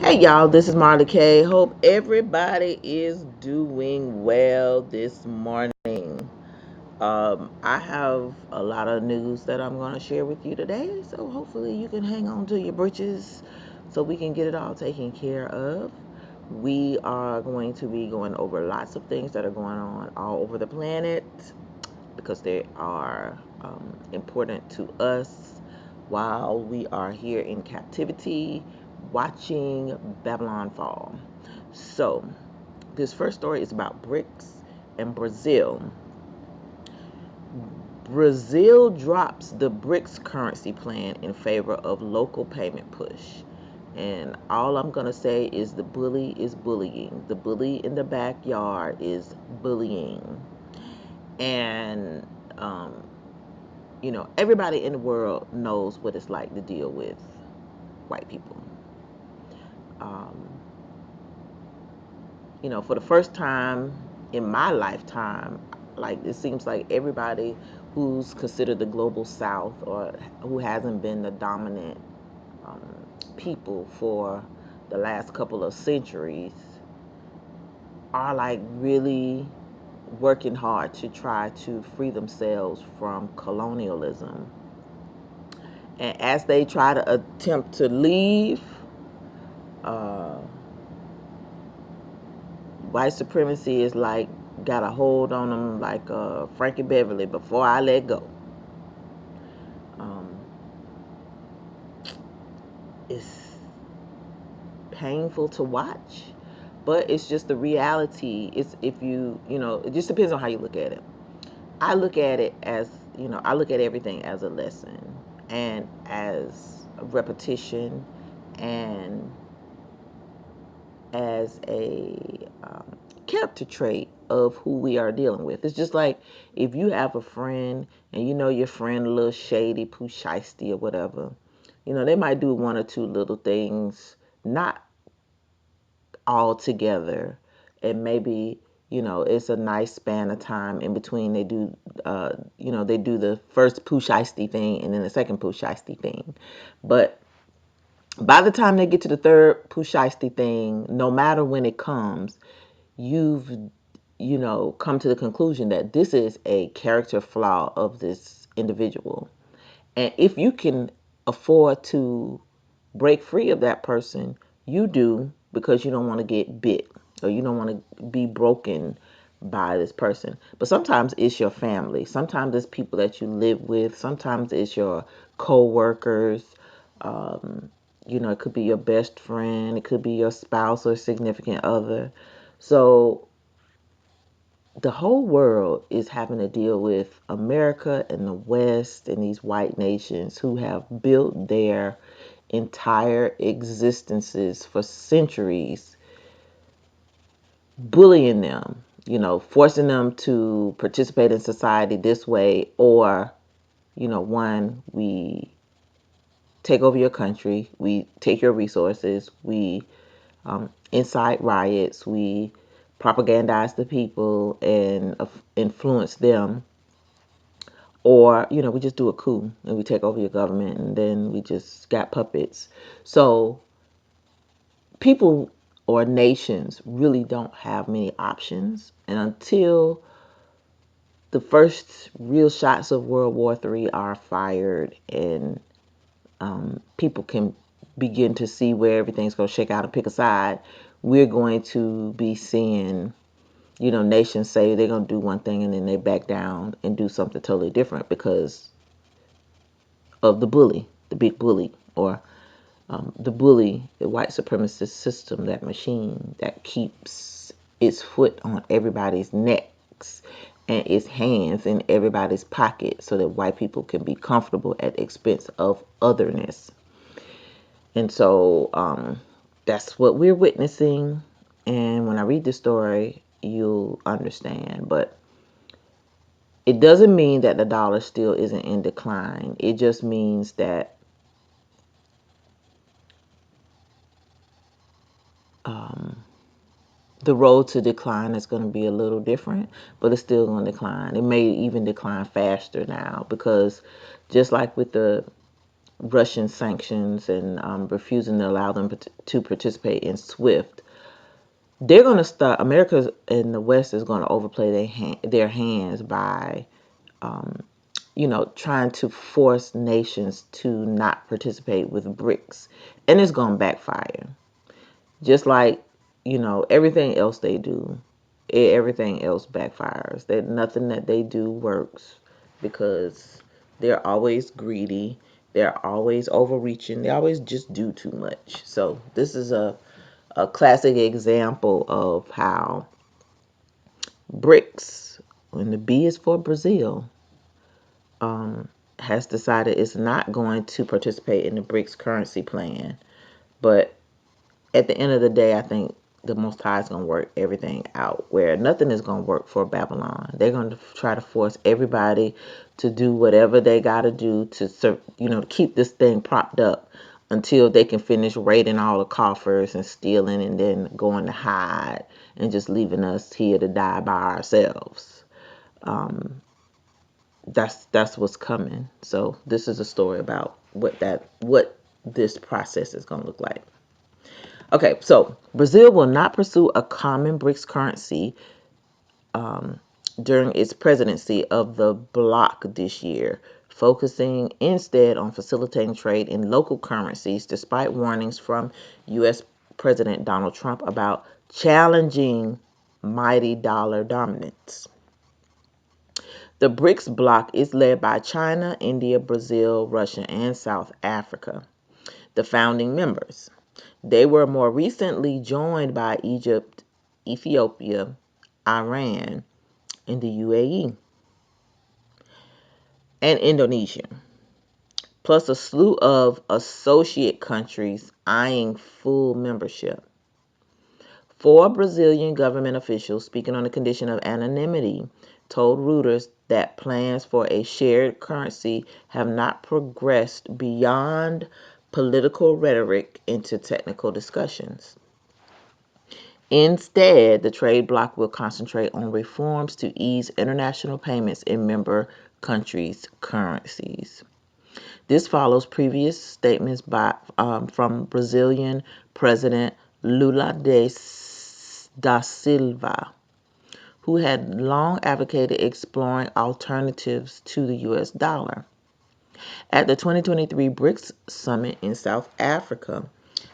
Hey y'all, this is Marley K. Hope everybody is doing well this morning. I have a lot of news that I'm going to share with you today, so hopefully you can hang on to your britches so we can get it all taken care of. We are going to be going over lots of things that are going on all over the planet because they are important to us while we are here in captivity watching Babylon fall. So, this first story is about BRICS and Brazil. Brazil drops the BRICS currency plan in favor of local payment push. And all I'm going to say is the bully is bullying. The bully in the backyard is bullying. And um, everybody in the world knows what it's like to deal with white people. Um, for the first time in my lifetime, like it seems like everybody who's considered the global south or who hasn't been the dominant um, people for the last couple of centuries are like really working hard to try to free themselves from colonialism. And as they try to attempt to leave, uh, white supremacy is like got a hold on them like Frankie Beverly before I let go. Um, it's painful to watch, but it's just the reality. It's if it just depends on how you look at it. I look at it as, I look at everything as a lesson and as a repetition and as a character trait of who we are dealing with. It's just like if you have a friend and you know your friend a little shady, poo shiesty or whatever, they might do one or two little things, not all together, and maybe it's a nice span of time in between they do they do the first poo shiesty thing and then the second poo shiesty thing, but by the time they get to the third poo shiesty thing, no matter when it comes, you've come to the conclusion that this is a character flaw of this individual. And if you can afford to break free of that person, you do, because you don't want to get bit or you don't want to be broken by this person. But sometimes it's your family. Sometimes it's people that you live with. Sometimes it's your co-workers. Um, it could be your best friend. It could be your spouse or significant other. So the whole world is having to deal with America and the West and these white nations who have built their entire existences for centuries, bullying them, forcing them to participate in society this way, or, one, we take over your country, we take your resources, we incite riots, we propagandize the people and influence them, or we just do a coup and we take over your government and then we just got puppets. So people or nations really don't have many options, and until the first real shots of World War III are fired and people can begin to see where everything's going to shake out and pick a side, we're going to be seeing nations say they're going to do one thing and then they back down and do something totally different because of the bully, the big bully, or the bully, the white supremacist system, that machine that keeps its foot on everybody's necks and its hands in everybody's pocket so that white people can be comfortable at the expense of otherness. And so that's what we're witnessing. And when I read the story, you'll understand. But it doesn't mean that the dollar still isn't in decline. It just means that um, the road to decline is going to be a little different, but it's still going to decline. It may even decline faster now because just like with the Russian sanctions and refusing to allow them to participate in SWIFT, they're going to start. America and the West is going to overplay their hands by, um, trying to force nations to not participate with BRICS, and it's going to backfire. Just like, everything else they do, everything else backfires. That nothing that they do works because they're always greedy. They're always overreaching. They always just do too much. So this is a classic example of how BRICS, when the B is for Brazil, um, has decided it's not going to participate in the BRICS currency plan. But at the end of the day, I think the Most High is going to work everything out where nothing is going to work for Babylon. They're going to try to force everybody to do whatever they got to do to, keep this thing propped up until they can finish raiding all the coffers and stealing and then going to hide and just leaving us here to die by ourselves. Um, that's what's coming. So this is a story about what this process is going to look like. Okay, so Brazil will not pursue a common BRICS currency um, during its presidency of the bloc this year, focusing instead on facilitating trade in local currencies, despite warnings from U.S. President Donald Trump about challenging mighty dollar dominance. The BRICS bloc is led by China, India, Brazil, Russia, and South Africa, the founding members. They were more recently joined by Egypt, Ethiopia, Iran, and the UAE, and Indonesia, plus a slew of associate countries eyeing full membership. Four Brazilian government officials, speaking on the condition of anonymity, told Reuters that plans for a shared currency have not progressed beyond political rhetoric into technical discussions. Instead, the trade bloc will concentrate on reforms to ease international payments in member countries' currencies. This follows previous statements from Brazilian President Lula da Silva, who had long advocated exploring alternatives to the US dollar. At the 2023 BRICS summit in South Africa,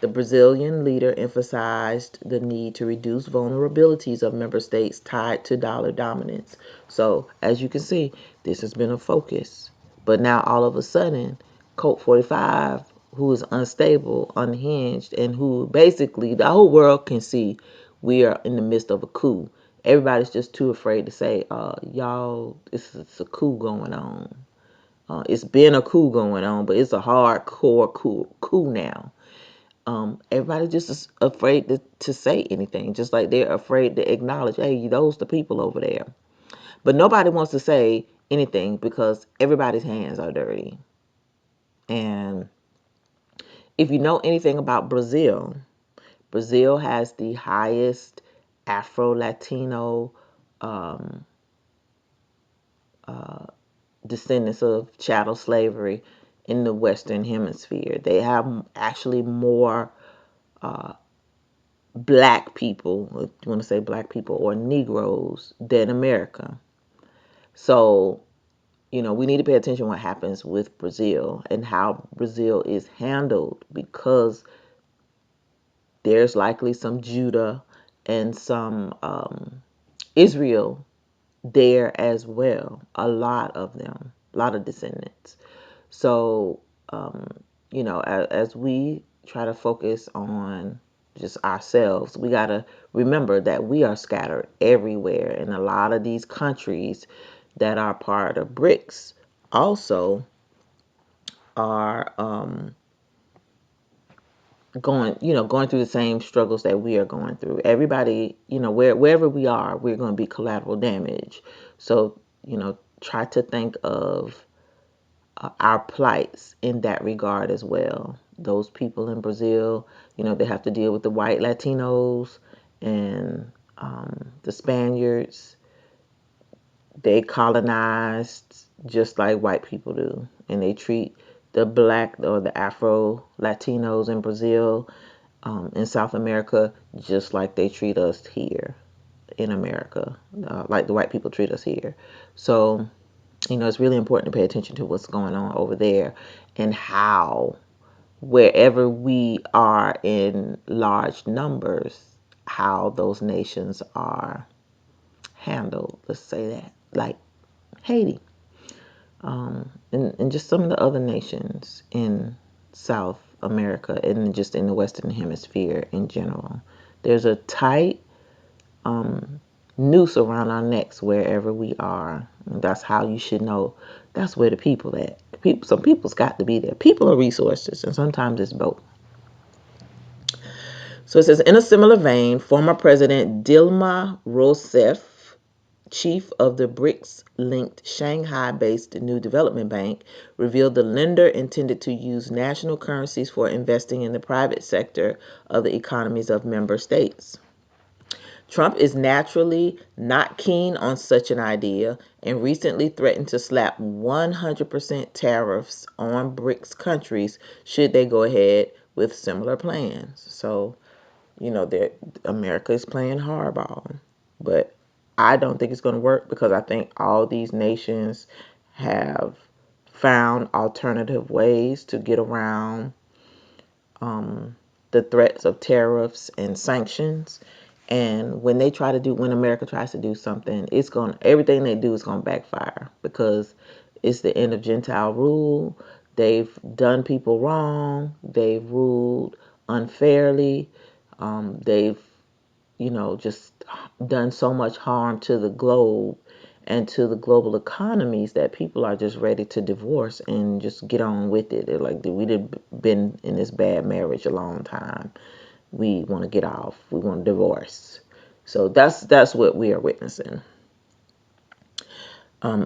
the Brazilian leader emphasized the need to reduce vulnerabilities of member states tied to dollar dominance. So, as you can see, this has been a focus. But now, all of a sudden, Colt 45, who is unstable, unhinged, and who basically the whole world can see we are in the midst of a coup. Everybody's just too afraid to say, y'all, it's a coup going on. It's been a coup going on, but it's a hardcore coup now. Everybody just is afraid to say anything, just like they're afraid to acknowledge, hey, those the people over there. But nobody wants to say anything because everybody's hands are dirty. And if you know anything about Brazil, Brazil has the highest Afro-Latino um, uh, descendants of chattel slavery in the Western Hemisphere. They have actually more uh, black people, if you want to say black people or Negroes, than America. So, we need to pay attention to what happens with Brazil and how Brazil is handled because there's likely some Judah and some Israel there as well. A lot of them, a lot of descendants. So, as we try to focus on just ourselves, we got to remember that we are scattered everywhere. And a lot of these countries that are part of BRICS also are going through the same struggles that we are going through. Everybody, wherever we are, we're going to be collateral damage. So, try to think of our plights in that regard as well. Those people in Brazil, they have to deal with the white Latinos and the Spaniards. They colonized just like white people do, and they treat the black or the Afro Latinos in Brazil, in South America, just like they treat us here in America, like the white people treat us here. So, it's really important to pay attention to what's going on over there and how, wherever we are in large numbers, how those nations are handled. Let's say that, like Haiti, and just some of the other nations in South America and just in the Western Hemisphere in general. There's a tight noose around our necks wherever we are. And that's how you should know that's where the people at. Some people's got to be there. People are resources, and sometimes it's both. So it says, in a similar vein, former President Dilma Rousseff, chief of the BRICS-linked Shanghai-based New Development Bank, revealed the lender intended to use national currencies for investing in the private sector of the economies of member states. Trump is naturally not keen on such an idea and recently threatened to slap 100% tariffs on BRICS countries should they go ahead with similar plans. So, America is playing hardball. But I don't think it's going to work because I think all these nations have found alternative ways to get around the threats of tariffs and sanctions. And when America tries to do something, everything they do is going to backfire because it's the end of Gentile rule. They've done people wrong. They've ruled unfairly. They've, just done so much harm to the globe and to the global economies that people are just ready to divorce and just get on with it. They're like, we've been in this bad marriage a long time. We want to get off. We want to divorce. So that's what we are witnessing.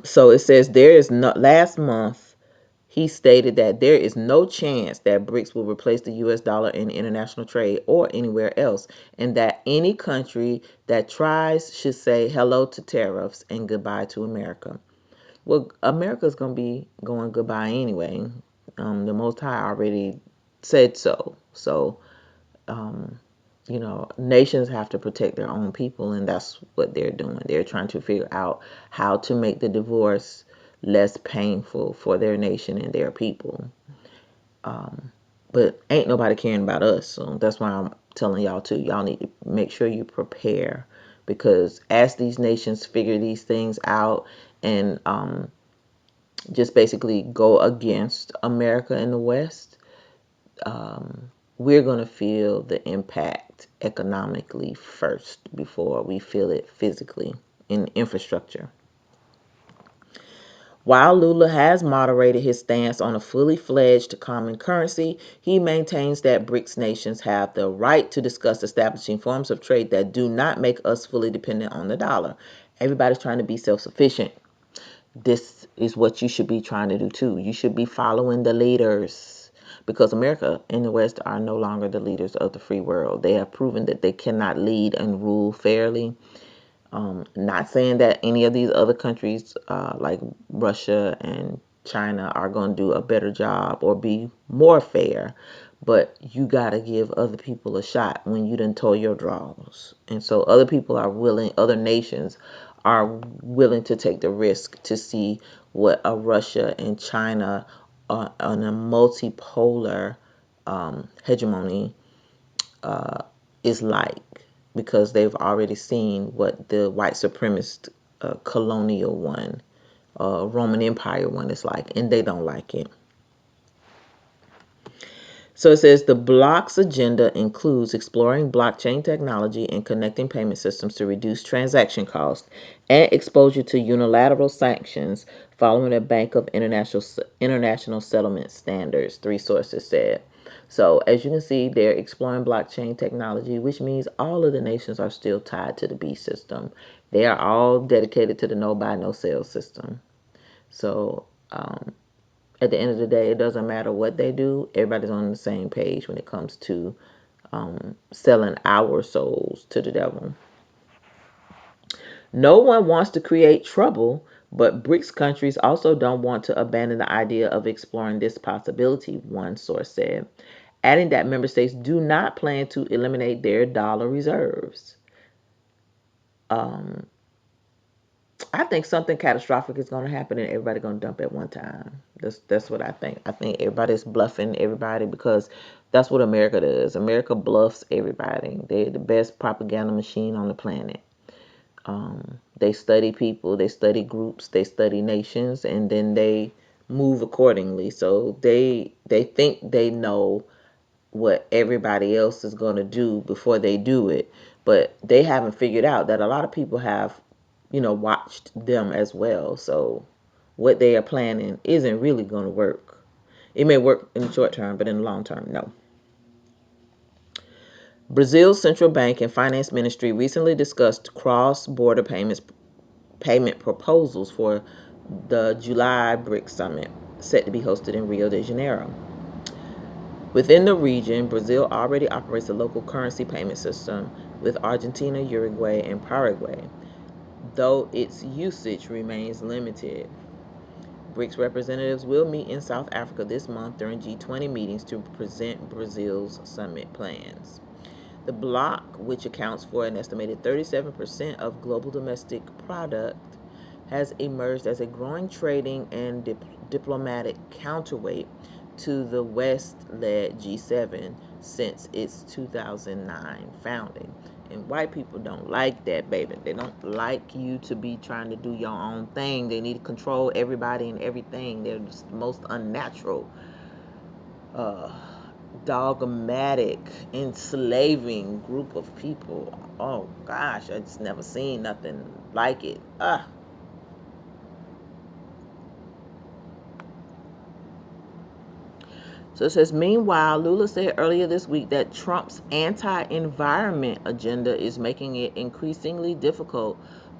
So it says last month he stated that there is no chance that BRICS will replace the US dollar in international trade or anywhere else, and that any country that tries should say hello to tariffs and goodbye to America. Well, America's going to be going goodbye anyway. The Most High already said so. So, nations have to protect their own people, and that's what they're doing. They're trying to figure out how to make the divorce less painful for their nation and their people. But ain't nobody caring about us, so that's why I'm telling y'all too. Y'all need to make sure you prepare, because as these nations figure these things out and just basically go against America in the West, we're going to feel the impact economically first before we feel it physically in infrastructure. While Lula has moderated his stance on a fully fledged common currency, he maintains that BRICS nations have the right to discuss establishing forms of trade that do not make us fully dependent on the dollar. Everybody's trying to be self-sufficient. This is what you should be trying to do too. You should be following the leaders, because America and the West are no longer the leaders of the free world. They have proven that they cannot lead and rule fairly. Not saying that any of these other countries, like Russia and China, are going to do a better job or be more fair, but you got to give other people a shot when you done told your draws. And so other nations are willing to take the risk to see what a Russia and China on a multipolar hegemony is like, because they've already seen what the white supremacist colonial one, Roman Empire one is like, and they don't like it. So it says the bloc's agenda includes exploring blockchain technology and connecting payment systems to reduce transaction costs and exposure to unilateral sanctions following a Bank of International Settlement Standards, three sources said. So as you can see, they're exploring blockchain technology, which means all of the nations are still tied to the B system. They are all dedicated to the no buy, no sell system. So at the end of the day, it doesn't matter what they do. Everybody's on the same page when it comes to selling our souls to the devil. No one wants to create trouble, But BRICS countries also don't want to abandon the idea of exploring this possibility, one source said, adding that member states do not plan to eliminate their dollar reserves. Um, I think something catastrophic is going to happen and everybody going to dump at one time. That's what I think. I think everybody's bluffing everybody because that's what America does. America bluffs everybody. They're the best propaganda machine on the planet. They study people, they study groups, they study nations, and then they move accordingly. So they think they know what everybody else is going to do before they do it, but they haven't figured out that a lot of people have, watched them as well. So what they are planning isn't really going to work. It may work in the short term, but in the long term, no. Brazil's central bank and finance ministry recently discussed cross-border payment proposals for the July BRICS summit set to be hosted in Rio de Janeiro. Within the region, Brazil already operates a local currency payment system with Argentina, Uruguay, and Paraguay, though its usage remains limited. BRICS representatives will meet in South Africa this month during G20 meetings to present Brazil's summit plans. The bloc, which accounts for an estimated 37% of global domestic product, has emerged as a growing trading and diplomatic counterweight to the West-led G7 since its 2009 founding. And white people don't like that, baby. They don't like you to be trying to do your own thing. They need to control everybody and everything. They're just the most unnatural, uh, dogmatic, enslaving group of people. Oh gosh, I just never seen nothing like it. So it says, meanwhile, Lula said earlier this week that Trump's anti-environment agenda is making it increasingly difficult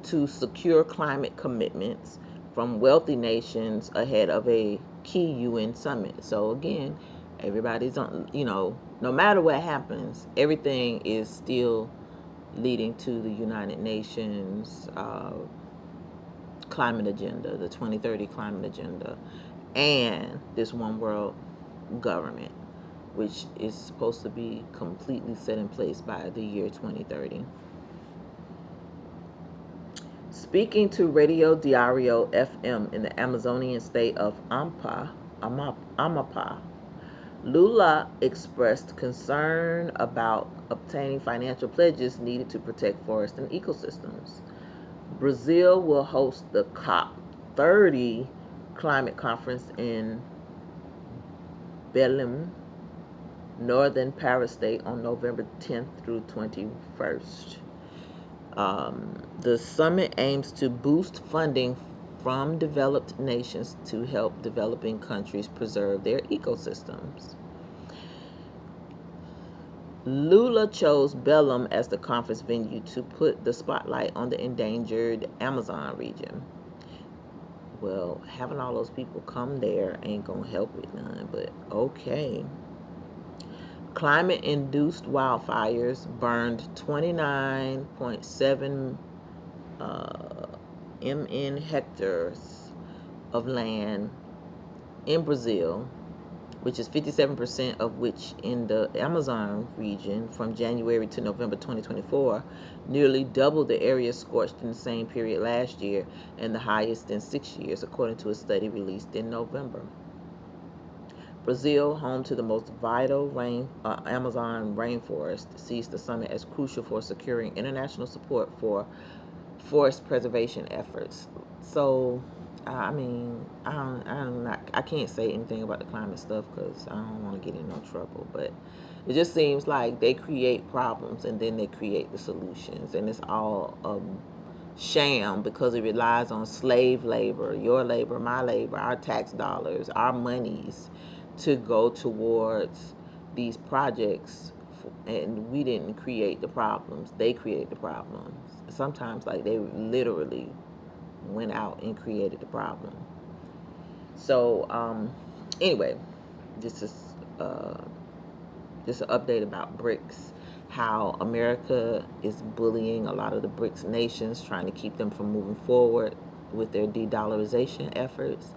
to secure climate commitments from wealthy nations ahead of a key UN summit. So again, everybody's on, no matter what happens, everything is still leading to the United Nations climate agenda, the 2030 climate agenda, and this one world government, which is supposed to be completely set in place by the year 2030. Speaking to Radio Diario FM in the Amazonian state of Amapá, Lula expressed concern about obtaining financial pledges needed to protect forests and ecosystems. Brazil will host the COP30 climate conference in Belém, northern Paris State, on November 10th through 21st. The summit aims to boost funding from developed nations to help developing countries preserve their ecosystems. Lula chose Belém as the conference venue to put the spotlight on the endangered Amazon region. Well, having all those people come there ain't gonna help with none, but okay. Climate-induced wildfires burned 29.7 mn hectares of land in Brazil, which is 57% of which in the Amazon region from January to November 2024, nearly double the area scorched in the same period last year and the highest in 6 years, according to a study released in November. Brazil, home to the most vital Amazon rainforest, sees the summit as crucial for securing international support for forest preservation efforts. So, I mean, I can't say anything about the climate stuff because I don't want to get in no trouble. But it just seems like they create problems and then they create the solutions, and it's all sham because it relies on slave labor, your labor, my labor, our tax dollars, our monies to go towards these projects. And we didn't create the problems, they create the problems. Sometimes like they literally went out and created the problem. So anyway, this is uh, just an update about BRICS, how America is bullying a lot of the BRICS nations, trying to keep them from moving forward. with their de-dollarization efforts.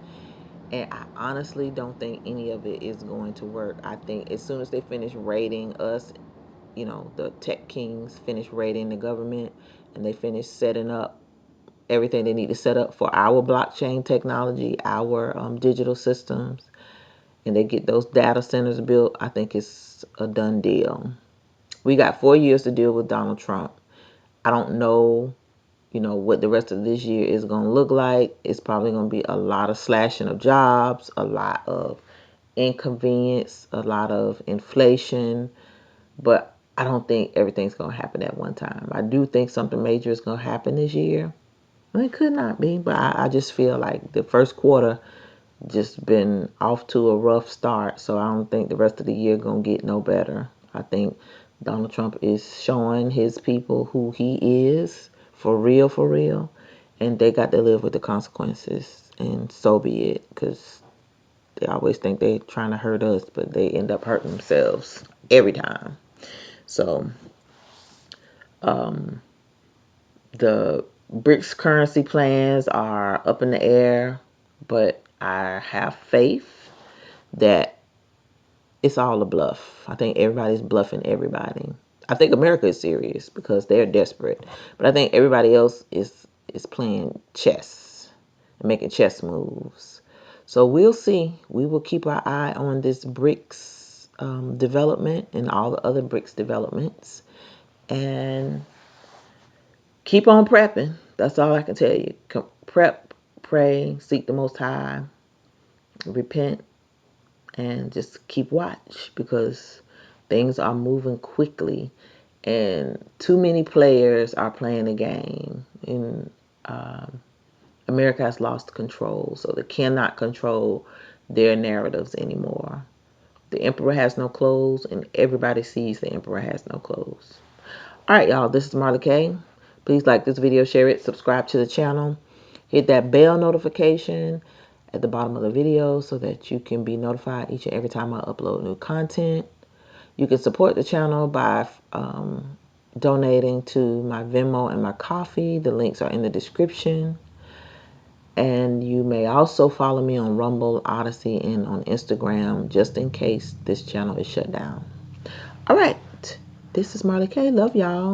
And I honestly don't think any of it is going to work. I think as soon as they finish raiding us, the tech kings finish raiding the government and they finish setting up everything they need to set up for our blockchain technology, our digital systems, and they get those data centers built, I think it's a done deal. We got 4 years to deal with Donald Trump. I don't know, what the rest of this year is going to look like. It's probably going to be a lot of slashing of jobs, a lot of inconvenience, a lot of inflation, but I don't think everything's going to happen at one time. I do think something major is going to happen this year. Well, it could not be, but I just feel like the first quarter just been off to a rough start, so I don't think the rest of the year gonna get no better. I think Donald Trump is showing his people who he is for real, and they got to live with the consequences, and so be it, because they always think they're trying to hurt us, but they end up hurting themselves every time. So, um, the BRICS currency plans are up in the air, but I have faith that it's all a bluff. I think everybody's bluffing everybody. I think America is serious because they're desperate, but I think everybody else is playing chess and making chess moves. So we'll see. We will keep our eye on this BRICS development and all the other BRICS developments, and keep on prepping. That's all I can tell you. Prep, pray, seek the Most High, repent, and just keep watch because things are moving quickly and too many players are playing the game, and America has lost control, so they cannot control their narratives anymore. The emperor has no clothes and everybody sees the emperor has no clothes. All right, y'all, this is Marla K. Please like this video, share it, subscribe to the channel, hit that bell notification at the bottom of the video so that you can be notified each and every time I upload new content. You can support the channel by donating to my Venmo and my Coffee. The links are in the description. And you may also follow me on Rumble, Odyssey, and on Instagram just in case this channel is shut down. All right. This is Marla K. Love y'all.